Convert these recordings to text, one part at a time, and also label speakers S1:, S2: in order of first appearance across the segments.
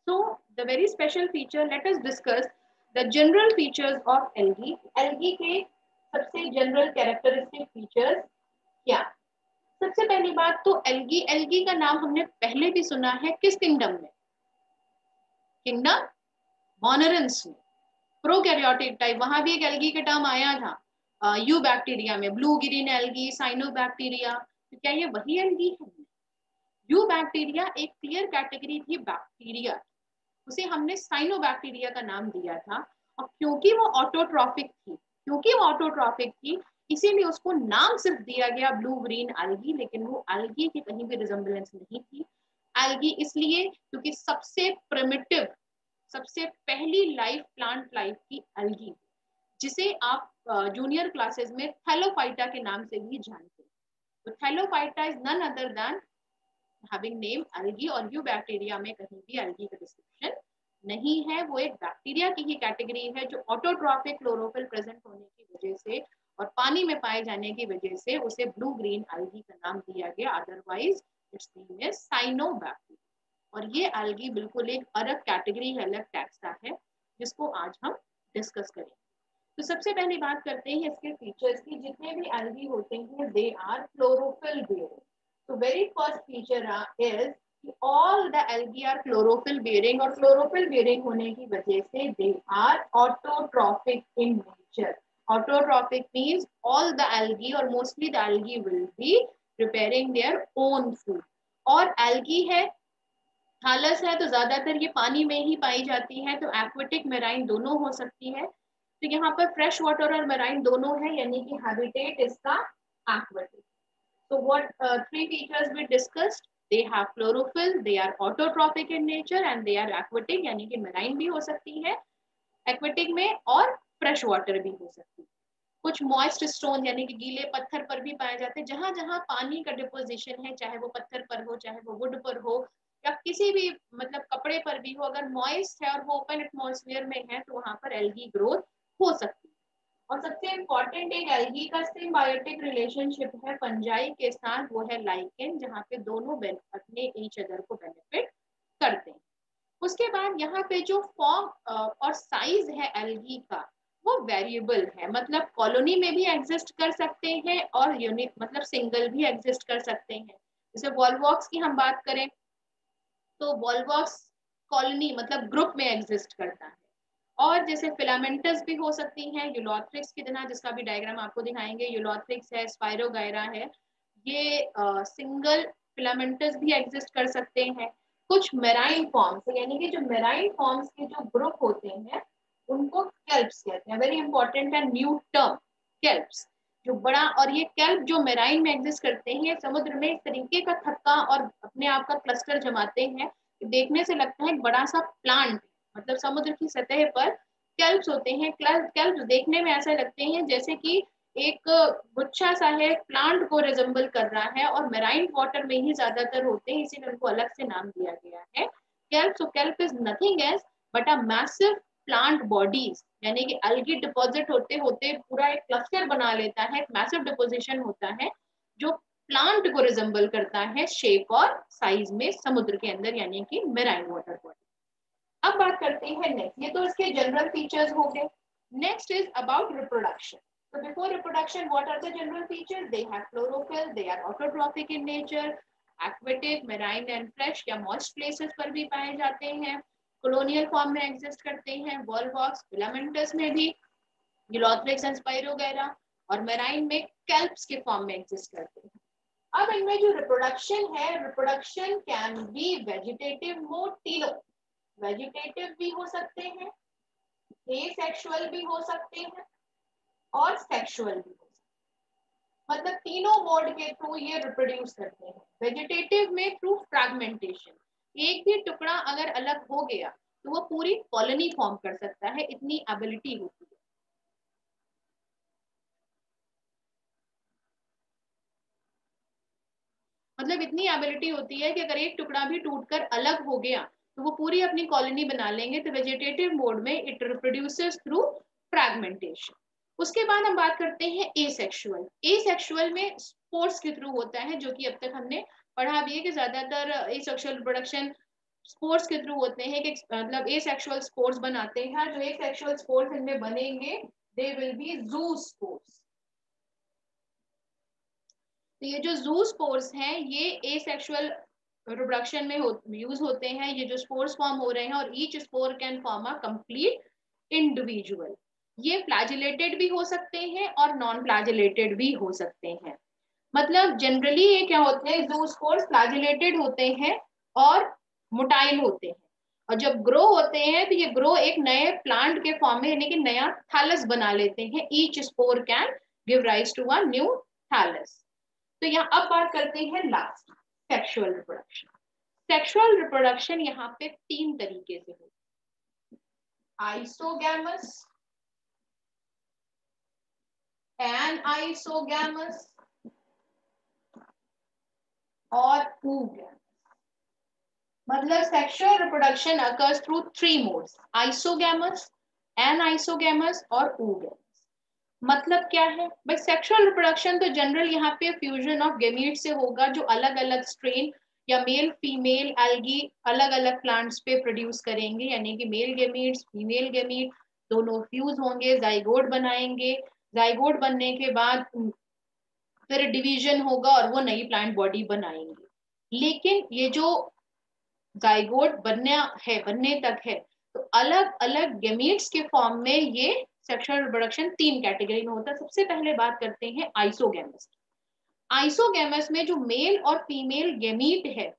S1: So the very special feature, let us discuss the general features of algae. Algae के सबसे general characteristic features क्या? सबसे पहली बात तो एल्गी, एल्गी का नाम हमने पहले भी सुना है, किस किंगडम में? किंगडम मोनेरेंस में, प्रोकैरियोटिक टाइप, वहां भी एक एल्गी का टर्म आया था यू बैक्टीरिया में, blue green algae, cyanobacteria. तो क्या ये वही एल्गी है? यू बैक्टीरिया एक क्लियर कैटेगरी थी बैक्टीरिया, उसे हमने साइनो बैक्टीरिया का नाम दिया था। और क्योंकि वो ऑटोट्रॉफिक थी, इसीलिए उसको नाम सिर्फ दिया गया ब्लू ग्रीन एल्गी, लेकिन वो एल्गी की कहीं भी रिजेम्बलेंस नहीं थी। एल्गी इसलिए क्योंकि सबसे प्रिमिटिव, सबसे पहली लाइफ, प्लांट लाइफ की एल्गी, जिसे आप जूनियर क्लासेस में थैलोफाइटा के नाम से भी जानते हैं। तो thallophyta is none other than having name algae, और यू बैक्टीरिया में कहीं भी एल्गी का डिस्क्रिप्शन नहीं है। वो एक बैक्टीरिया की ही कैटेगरी है जो ऑटोट्रॉफिक क्लोरोफिल प्रेजेंट होने की वजह से और पानी में पाए जाने की वजह से उसे ब्लू ग्रीन एल्गी का नाम दिया गया, otherwise it's name is cyanobacteria. और ये एल्गी बिल्कुल एक अलग कैटेगरी है, अलग टैक्सा है, जिसको आज हम डिस्कस करेंगे। तो सबसे पहली बात करते हैं इसके फीचर्स की। जितने भी एल्गी होते हैं दे आर क्लोरोफिल बेयरिंग। तो very first feature is all the algae are chlorophyll bearing, और chlorophyll bearing होने की वजह से they are autotrophic in nature. Autotrophic means all the algae or mostly the algae will be preparing their own food. और algae है, थालस है, तो ज्यादातर ये पानी में ही पाई जाती है, तो एक्वेटिक मेराइन दोनों हो सकती है। तो यहाँ पर फ्रेश वाटर और मेराइन दोनों है, यानी कि हैबिटेट इसका aquatic. So what three features we discussed? They have chlorophyll, they are autotrophic in nature, and they are aquatic, यानी कि marine भी हो सकती है aquatic में, और fresh water भी हो सकती है। कुछ moist stone यानी कि गीले पत्थर पर भी पाए जाते हैं। जहां जहां पानी का डिपोजिशन है, चाहे वो पत्थर पर हो, चाहे वो वुड पर हो, या किसी भी मतलब कपड़े पर भी हो, अगर मॉइस्ट है और वो ओपन एटमॉस्फेयर में है, तो वहां पर एल्गी ग्रोथ हो सकती है। और सबसे इम्पोर्टेंट एक एल्गी का सिम्बायोटिक रिलेशनशिप है फंजाई के साथ, वो है लाइकेन, जहाँ पे दोनों अपने ईच अदर को बेनिफिट करते हैं। उसके बाद यहाँ पे जो फॉर्म और साइज है एल्गी का, वो वेरिएबल है, मतलब कॉलोनी में भी एग्जिस्ट कर सकते हैं और यूनिट मतलब सिंगल भी एग्जिस्ट कर सकते हैं। जैसे वॉलवॉक्स की हम बात करें तो वॉलवॉक्स कॉलोनी मतलब ग्रुप में एग्जिस्ट करता है। और जैसे फिलामेंटस भी हो सकती हैं यूलोथ्रिक्स की तरह, जिसका भी डायग्राम आपको दिखाएंगे। यूलोथ्रिक्स है, स्पाइरोगायरा है, ये सिंगल फिलामेंटस भी एग्जिस्ट कर सकते हैं। कुछ मेराइन फॉर्म्स, यानी कि जो मेराइन फॉर्म्स के जो ग्रुप होते हैं उनको केल्प्स कहते हैं। वेरी इंपॉर्टेंट है न्यू टर्म, केल्प्स जो बड़ा। और ये केल्प जो मेराइन में एग्जिस्ट करते हैं, समुद्र में इस तरीके का थक्का और अपने आप का क्लस्टर जमाते हैं, देखने से लगता है एक बड़ा सा प्लांट, मतलब समुद्र की सतह पर केल्प्स होते हैं। केल्प्स देखने में ऐसा लगते हैं जैसे कि एक गुच्छा सा है, प्लांट को रिजेंबल कर रहा है, और मेराइन वाटर में ही ज्यादातर होते हैं, इसीलिए उनको अलग से नाम दिया गया है kelp. So kelp is nothing else but a massive plant bodies, यानी कि अलगी डिपॉजिट होते होते पूरा एक क्लस्टर बना लेता है, एक मैसिव डिपोजिशन होता है जो प्लांट को रिजेंबल करता है शेप और साइज में समुद्र के अंदर, यानी कि मेराइन वाटर बॉडी। अब बात करते हैं नेक्स्ट, ये तो इसके जनरल फीचर्स हो गए। Next is about reproduction. So before reproduction, what are the general features? They have chlorophyll, they are autotrophic in nature, aquatic, marine and fresh या moist places पर भी पाए जाते हैं, colonial form में exist करते हैं, वॉलवॉक्स, filamentous में भी, यूलोथ्रिक्स एंड स्पाइरोगैरा, और marine में kelps के फॉर्म में exist करते हैं। अब इनमें जो रिप्रोडक्शन है, reproduction can be vegetative mode, तीनों वेजिटेटिव भी हो सकते हैं, एसेक्सुअल भी हो सकते हैं, और सेक्सुअल भी हो सकते हैं। मतलब तीनों मोड के थ्रू ये रिप्रोड्यूस करते हैं। वेजिटेटिव में थ्रू फ्रैगमेंटेशन, एक भी टुकड़ा अगर अलग हो गया तो वो पूरी कॉलोनी फॉर्म कर सकता है, इतनी एबिलिटी होती है। मतलब इतनी एबिलिटी होती है कि अगर एक टुकड़ा भी टूटकर अलग हो गया तो वो पूरी अपनी कॉलोनी बना लेंगे। तो वेजिटेटिव मोड में इट रिप्रोड्यूसेस थ्रू फ्रैगमेंटेशन। उसके बाद हम बात करते हैं एसेक्सुअल। एसेक्सुअल में स्पोर्स के थ्रू होता है, जो कि अब तक हमने पढ़ा भी है कि ज्यादातर एसेक्सुअल रिप्रोडक्शन स्पोर्स के थ्रू होते हैं कि मतलब एसेक्सुअल स्पोर्स बनाते हैं। जो एसेक्सुअल स्पोर्स इनमें बनेंगे दे विल बी जू स्पोर्स। तो ये जो जू स्पोर्स हैं ये एसेक्सुअल रिप्रोडक्शन में यूज होते हैं। ये जो स्पोर्स फॉर्म हो रहे हैं और each spore can form a complete individual. ये फ्लैजिलेटेड भी हो सकते हैं और नॉन फ्लैजिलेटेड भी हो सकते हैं। मतलब जनरली ये क्या होते हैं, जो स्पोर्स फ्लैजिलेटेड होते हैं और मोटाइल होते हैं, और जब ग्रो होते हैं तो ये ग्रो एक नए प्लांट के फॉर्म में यानी कि नया थैलस बना लेते हैं। Each spore can give rise to a new thallus. तो यहाँ अब बात करते हैं last, sexual reproduction. Sexual reproduction यहाँ पे 3 तरीके से होती है, आइसोगैमस, एनाइसोगैमस और oogamous। मतलब sexual reproduction occurs through 3 modes, isogamous, anisogamous और oogamous। मतलब क्या है भाई, सेक्सुअल रिप्रोडक्शन तो जनरल यहाँ पे फ्यूजन ऑफ गेमीट से होगा, जो अलग अलग स्ट्रेन या मेल फीमेल एल्गी अलग अलग प्लांट्स पे प्रोड्यूस करेंगे, यानी कि मेल गेमीट्स फीमेल गेमीट दोनों फ्यूज होंगे, जाइगोट बनाएंगे। जाइगोट बनने के बाद फिर डिवीजन होगा और वो नई प्लांट बॉडी बनाएंगे। लेकिन ये जो जाइगोट बनने तक है, तो अलग अलग गेमीट्स के फॉर्म में ये सेक्सुअल रिप्रोडक्शन 3 कैटेगरी में होता है। सबसे पहले बात करते हैं आइसोगैमस। आइसोगैमस में जो मेल और फीमेल गेमीट है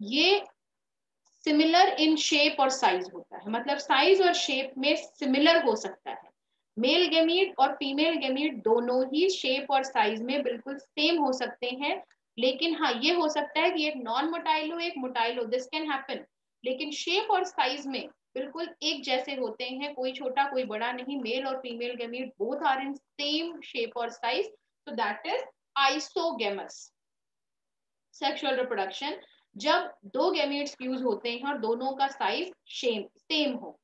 S1: ये सिमिलर इन शेप और साइज होता है, मतलब साइज और शेप में सिमिलर हो सकता है। मेल गेमीट और फीमेल गेमीट दोनों ही शेप और साइज में बिल्कुल सेम हो सकते हैं, लेकिन हाँ ये हो सकता है कि एक नॉन मोटाइल हो एक मोटाइल हो, दिस कैन हैपन। लेकिन शेप और साइज में बिल्कुल एक जैसे होते हैं, कोई छोटा कोई बड़ा नहीं। मेल और female gamete both are in same shape और size, so that is isogamous sexual reproduction. जब 2 गेमीट्स फ्यूज होते हैं और दोनों का साइज सेम हो,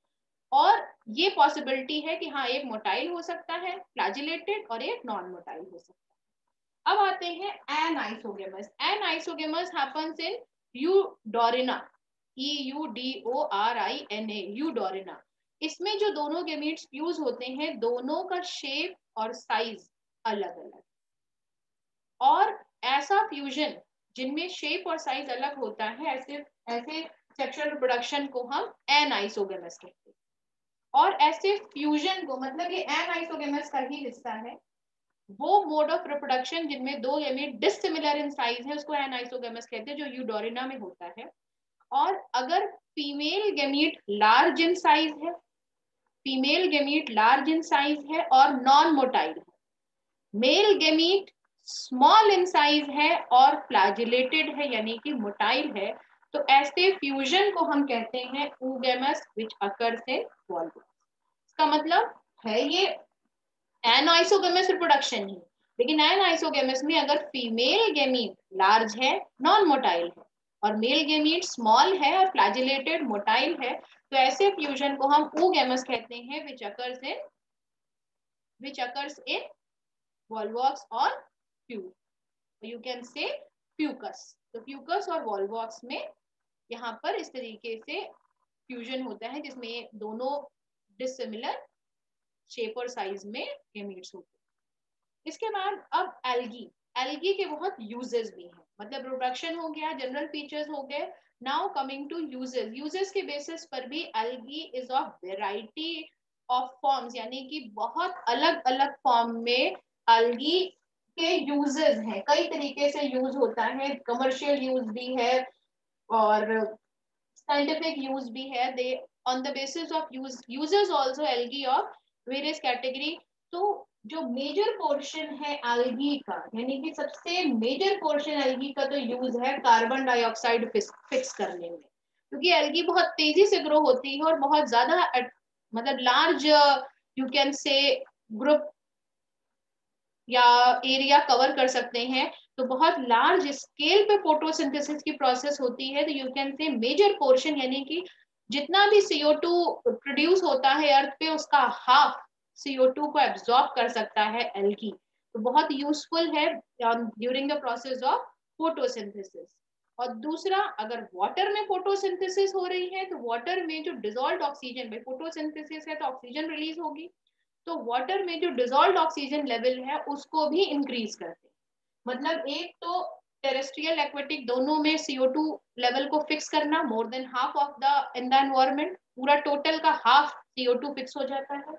S1: और ये पॉसिबिलिटी है कि हाँ एक मोटाइल हो सकता है फ्लैजिलेटेड और एक नॉन मोटाइल हो सकता है। अब आते हैं anisogamous. Anisogamous happens in Eudorina, EUDORINA, Eudorina. इसमें जो दोनों गेमीट्स फ्यूज होते हैं दोनों का शेप और साइज अलग अलग, और ऐसा फ्यूजन जिनमें शेप और साइज अलग होता है ऐसे ऐसे सेक्सुअल रिप्रोडक्शन को हम एनाइसोगेमस कहते हैं। और ऐसे फ्यूजन को, मतलब ये एनाइसोगेमस का ही हिस्सा है, वो मोड ऑफ रिप्रोडक्शन जिनमें 2 गेमीट डिसिमिलर इन साइज है उसको एनाइसोगेमस कहते हैं, जो यूडोरिना में होता है। और अगर female gamete large in size है, female gamete large in size है और नॉन मोटाइल है, male gamete small in size है और फ्लैजिलेटेड है यानी कि मोटाइल है, तो ऐसे फ्यूजन को हम कहते हैं oogamous which occurs in volvulus। इसका मतलब है ये एनाइसोगेमस रिप्रोडक्शन ही, लेकिन एनाइसोगेमस में अगर फीमेल गेमीट लार्ज है नॉन मोटाइल है और मेल गेमीट स्मॉल है और फ्लैजिलेटेड मोटाइल है, तो ऐसे फ्यूजन को हम oogamous कहते हैं which occurs in volvox or fuse, you can से फ्यूकस। तो फ्यूकस और वॉल्वॉक्स में यहाँ पर इस तरीके से फ्यूजन होता है जिसमें दोनों डिसिमिलर शेप और साइज में गेमीट्स होते हैं। इसके बाद अब एल्गी। एल्गी के बहुत यूजेस भी हैं, मतलब रिप्रोडक्शन हो गया, जनरल फीचर्स हो गए। Now coming to uses. Uses के बेसिस पर भी algae is of variety of forms, यानी कि बहुत अलग अलग फॉर्म में एल्गी के यूजेस हैं, कई तरीके से यूज होता है। कमर्शियल यूज भी है और साइंटिफिक यूज भी है। They on the basis of uses also algae of various category. तो जो मेजर पोर्शन है एल्गी का, यानी कि सबसे मेजर पोर्शन एल्गी का तो यूज है कार्बन डाइऑक्साइड फिक्स करने में, क्योंकि एल्गी बहुत तेजी से ग्रो होती है और बहुत ज्यादा मतलब large you can say group या एरिया कवर कर सकते हैं। तो बहुत लार्ज स्केल पे फोटोसिंथेसिस की प्रोसेस होती है। तो you can say major portion, यानी कि जितना भी CO2 प्रोड्यूस होता है अर्थ पे उसका हाफ CO2 को एब्जॉर्ब कर सकता है एल्गी। तो बहुत यूजफुल है during the process of photosynthesis. और दूसरा, अगर वाटर में फोटोसिंथेसिस हो रही है तो वाटर में जो डिजोल्व ऑक्सीजन, भाई फोटोसिंथेसिस है तो ऑक्सीजन रिलीज होगी, तो वाटर में जो डिजोल्व ऑक्सीजन लेवल है उसको भी इंक्रीज करते हैं। मतलब एक तो टेरेस्ट्रियल एक्वेटिक दोनों में CO2 लेवल को फिक्स करना, more than half of the in the environment, पूरा टोटल का हाफ CO2 फिक्स हो जाता है।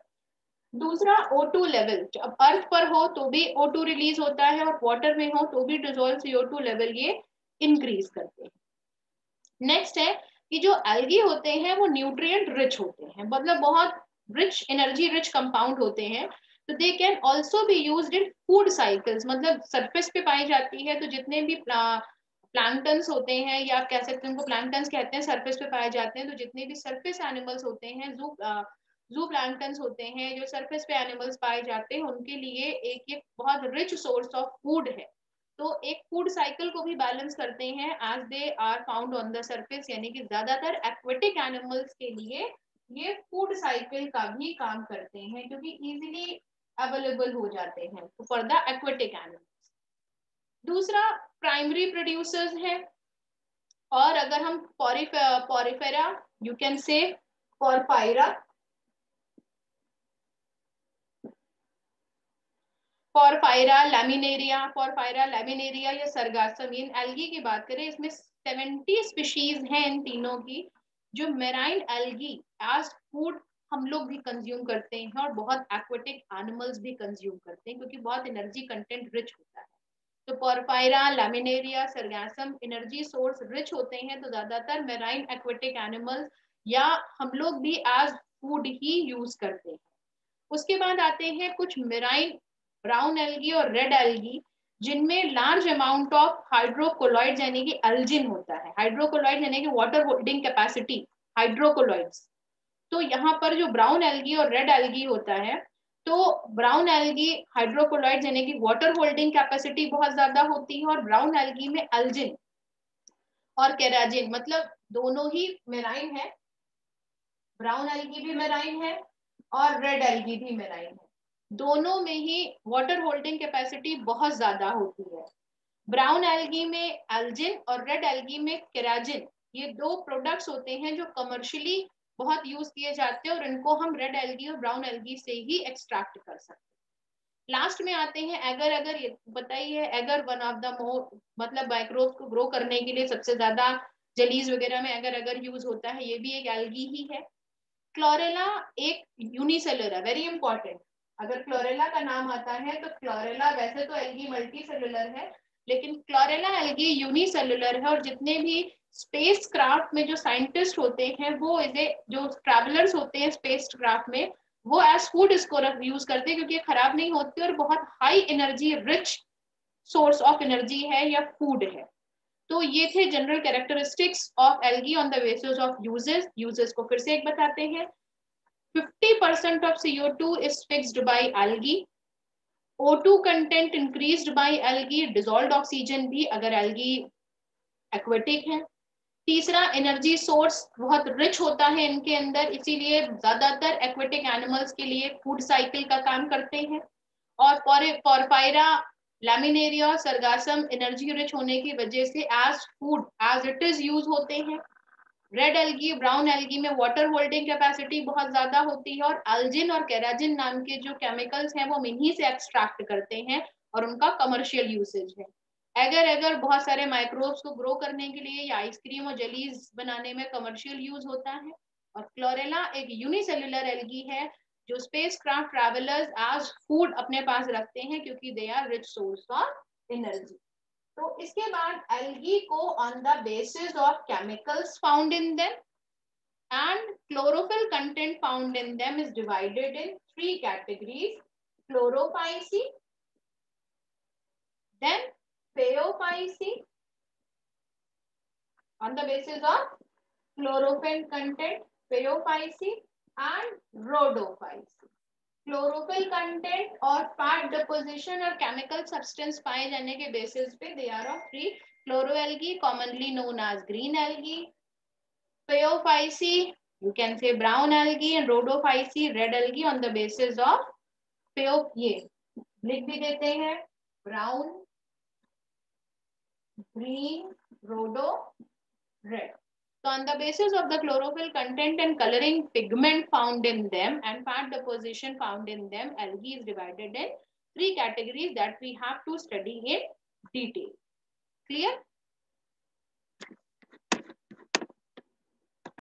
S1: दूसरा O2 लेवल, अब अर्थ पर हो तो भी O2 रिलीज होता है और वाटर में हो तो भी डिजोल्व CO2 लेवल ये इंक्रीज करते हैं। नेक्स्ट है कि जो एल्गी होते हैं वो न्यूट्रिएंट रिच होते हैं, मतलब बहुत रिच, एनर्जी रिच कंपाउंड होते हैं, तो they can also be used in food cycles, मतलब सरफेस पे पाई जाती है, तो जितने भी प्लैंक्टन्स होते हैं, या कह सकते हैं उनको प्लैंक्टन्स कहते हैं, सरफेस पे पाए जाते हैं, तो जितने भी सरफेस एनिमल्स होते हैं, जू प्लैंक्टन्स होते हैं जो सरफेस पे एनिमल्स पाए जाते हैं, उनके लिए एक बहुत रिच सोर्स ऑफ फूड है। तो एक फूड साइकिल को भी बैलेंस करते हैं as they are found on the surface, यानी कि ज्यादातर एक्वेटिक एनिमल्स के लिए ये फूड साइकिल का भी काम करते हैं, क्योंकि इजीली अवेलेबल हो जाते हैं फॉर द एक्वेटिक एनिमल्स। दूसरा, प्राइमरी प्रोड्यूसर्स हैं, और अगर हम Porifera, you can say Porphyra, Porphyra Laminaria या सरगासम, इन एल्गी की बात करें, इसमें 70 स्पीशीज हैं इन तीनों की, जो मेराइन एल्गी एज फूड हम लोग भी कंज्यूम करते हैं और बहुत एक्वेटिक एनिमल्स भी कंज्यूम करते हैं, क्योंकि बहुत एनर्जी कंटेंट रिच होता है। तो porphyra, Laminaria, Sargassum energy source rich होते हैं, तो ज्यादातर मेराइन एक्वेटिक एनिमल्स या हम लोग भी एज फूड ही यूज करते हैं। उसके बाद आते हैं कुछ मेराइन ब्राउन एल्गी और रेड एल्गी, जिनमें लार्ज अमाउंट ऑफ हाइड्रोकोलॉइड्स यानी कि अल्जिन होता है। हाइड्रोकोलॉइड यानी कि वाटर होल्डिंग कैपेसिटी, हाइड्रोकोलॉइड्स। तो यहाँ पर जो ब्राउन एल्गी और रेड एल्गी होता है, तो ब्राउन एल्गी हाइड्रोकोलॉइड्स यानी कि वाटर होल्डिंग कैपेसिटी बहुत ज्यादा होती है, और ब्राउन एल्गी में अल्जिन और केराजिन, मतलब दोनों ही मेराइन है, ब्राउन एल्गी भी मेराइन है और रेड एल्गी भी मेराइन है, दोनों में ही वाटर होल्डिंग कैपेसिटी बहुत ज्यादा होती है। ब्राउन एल्गी में एल्जिन और रेड एल्गी में केराजिन, ये दो प्रोडक्ट्स होते हैं जो कमर्शियली बहुत यूज किए जाते हैं, और इनको हम रेड एल्गी और ब्राउन एल्गी से ही एक्सट्रैक्ट कर सकते हैं। लास्ट में आते हैं एगर। अगर ये बताइए, agar one of the more, मतलब माइक्रोब्स को ग्रो करने के लिए सबसे ज्यादा जलीज वगैरह में अगर अगर यूज होता है, ये भी एक एल्गी ही है। क्लोरेला एक यूनिसेलुलर है, वेरी इंपॉर्टेंट। अगर क्लोरेला का नाम आता है तो क्लोरेला, वैसे तो एल्गी मल्टी सेलुलर है, लेकिन क्लोरेला एल्गी यूनिसेलुलर है, और जितने भी स्पेस क्राफ्ट में जो साइंटिस्ट होते हैं, वो इसे, जो ट्रैवलर्स होते हैं स्पेस क्राफ्ट में, वो एज फूड इसको यूज करते हैं, क्योंकि ये खराब नहीं होती और बहुत high energy rich source of energy है या फूड है। तो ये थे general characteristics of algae on the basis of uses. Uses को फिर से एक बताते हैं। 50% of CO2 is fixed by algae. O2 content increased by algae, dissolved oxygen भी अगर algae aquatic है। तीसरा, एनर्जी सोर्स बहुत रिच होता है इनके अंदर, इसीलिए ज्यादातर एक्वेटिक एनिमल्स के लिए फूड साइकिल का काम करते हैं। और Porphyra, Laminaria, Sargassum energy rich होने की वजह से as food as it is use होते हैं। रेड एल्गी, ब्राउन एल्गी में वाटर होल्डिंग कैपेसिटी बहुत ज्यादा होती है, और अल्जिन और केराजिन नाम के जो केमिकल्स हैं वो इन्हीं से एक्सट्रैक्ट करते हैं और उनका कमर्शियल यूसेज है। अगर अगर बहुत सारे माइक्रोब्स को ग्रो करने के लिए या आइसक्रीम और जलीज बनाने में कमर्शियल यूज होता है। और क्लोरेला एक यूनिसेलुलर एल्गी है जो spacecraft travellers as food अपने पास रखते हैं, क्योंकि they are rich source of energy. तो इसके बाद एल्गी को on the basis of chemicals found in them and chlorophyll content found in them is divided in three categories: chlorophyceae, then phaeophyceae on the basis of chlorophyll content, phaeophyceae and rhodophyceae. Chlorophyll content और fat deposition और chemical substance पाए जाने के basis पे they are of three: chloroalgae commonly known as green algae, Phaeophyceae, you can say brown algae, and Rhodophyceae, red algae on the basis of ये लिख भी देते हैं, brown, green, Rhodo red. So on the basis of the chlorophyll content and coloring pigment found in them and fat deposition found in them, algae is divided in three categories that we have to study in detail. Clear?